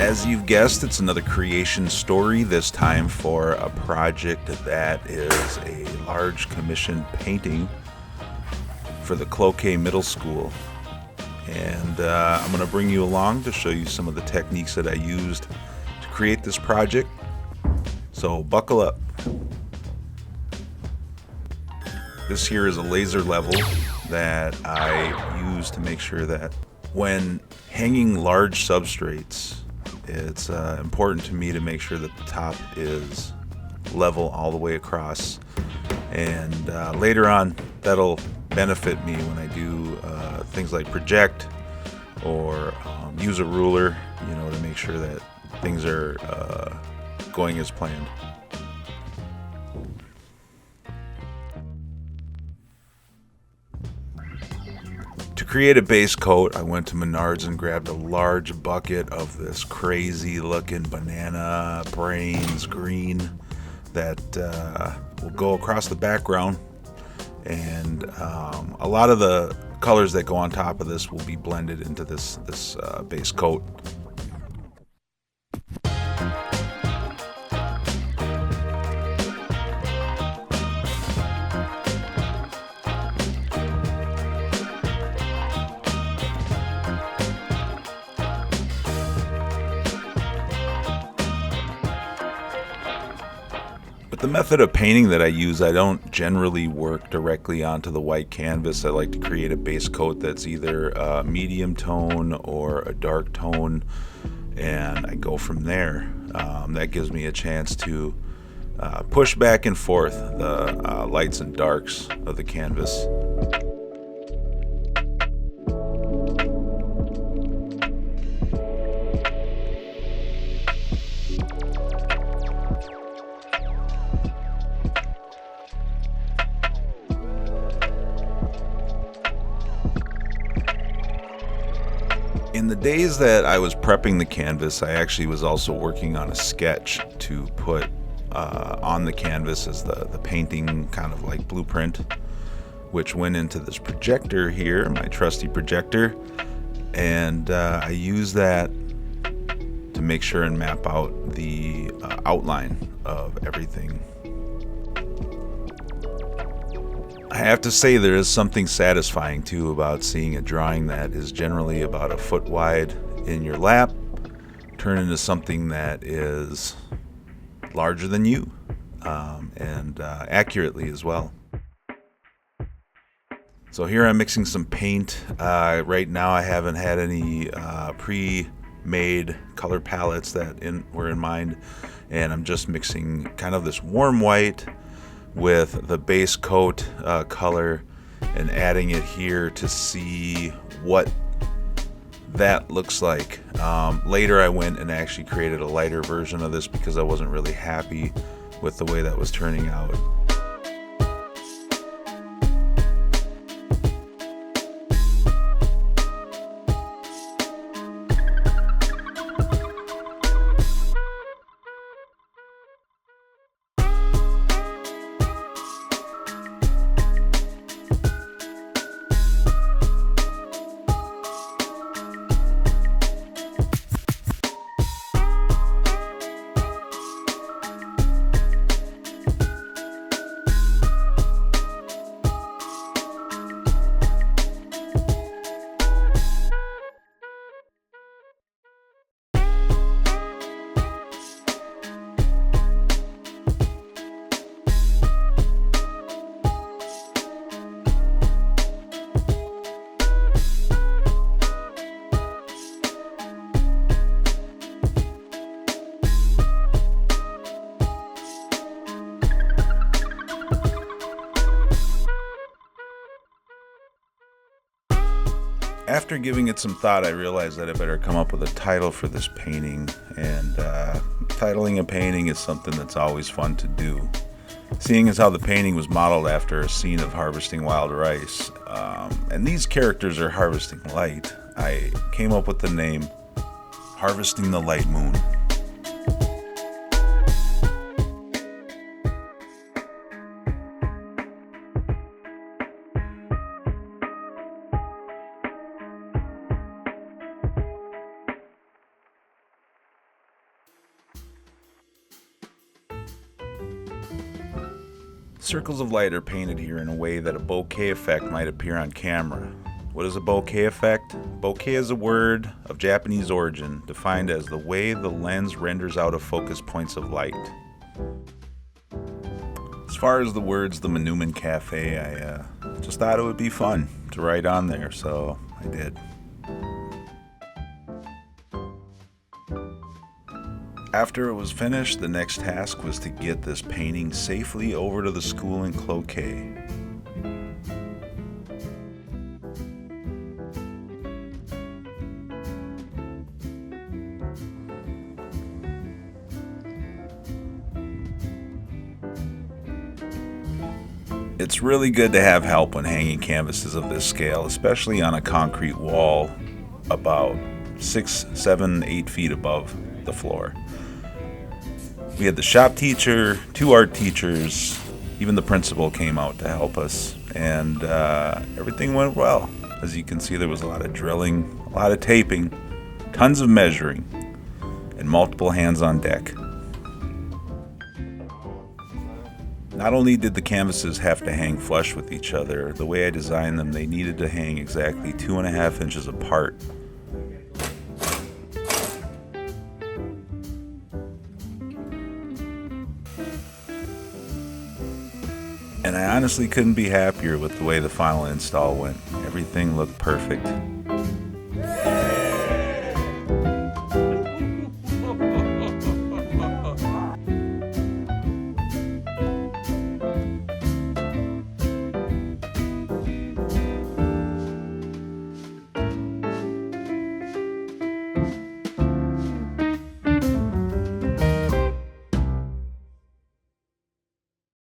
As you've guessed, it's another creation story, this time for a project that is a large commission painting for the Cloquet Middle School. And I'm going to bring you along to show you some of the techniques that I used to create this project. So buckle up. This here is a laser level that I use to make sure that when hanging large substrates, it's important to me to make sure that the top is level all the way across, and later on that'll benefit me when I do things like project or use a ruler, to make sure that things are going as planned. To create a base coat, I went to Menards and grabbed a large bucket of this crazy looking banana brains green that will go across the background, and a lot of the colors that go on top of this will be blended into this base coat. The method of painting that I use, I don't generally work directly onto the white canvas. I like to create a base coat that's either a medium tone or a dark tone, and I go from there. That gives me a chance to push back and forth the lights and darks of the canvas. In the days that I was prepping the canvas, I actually was also working on a sketch to put on the canvas as the painting kind of like blueprint, which went into this projector here, my trusty projector, and I use that to make sure and map out the outline of everything. I have to say there is something satisfying too about seeing a drawing that is generally about a foot wide in your lap turn into something that is larger than you, and accurately as well. So here I'm mixing some paint. Right now I haven't had any pre-made color palettes that were in mind, and I'm just mixing kind of this warm white with the base coat color and adding it here to see what that looks like. Later I went and actually created a lighter version of this because I wasn't really happy with the way that was turning out. After giving it some thought, I realized that I better come up with a title for this painting, and titling a painting is something that's always fun to do. Seeing as how the painting was modeled after a scene of harvesting wild rice, and these characters are harvesting light, I came up with the name Harvesting the Light Moon. circles of light are painted here in a way that a bokeh effect might appear on camera. What is a bokeh effect? Bokeh is a word of Japanese origin, defined as the way the lens renders out of focus points of light. As far as the words, the Manoomin Cafe, I just thought it would be fun to write on there, so I did. After it was finished, the next task was to get this painting safely over to the school in Cloquet. It's really good to have help when hanging canvases of this scale, especially on a concrete wall about 6, 7, 8 feet above the floor. We had the shop teacher, 2 art teachers, even the principal came out to help us, and everything went well. As you can see, there was a lot of drilling, a lot of taping, tons of measuring, and multiple hands on deck. Not only did the canvases have to hang flush with each other, the way I designed them, they needed to hang exactly 2.5 inches apart. And I honestly couldn't be happier with the way the final install went. Everything looked perfect.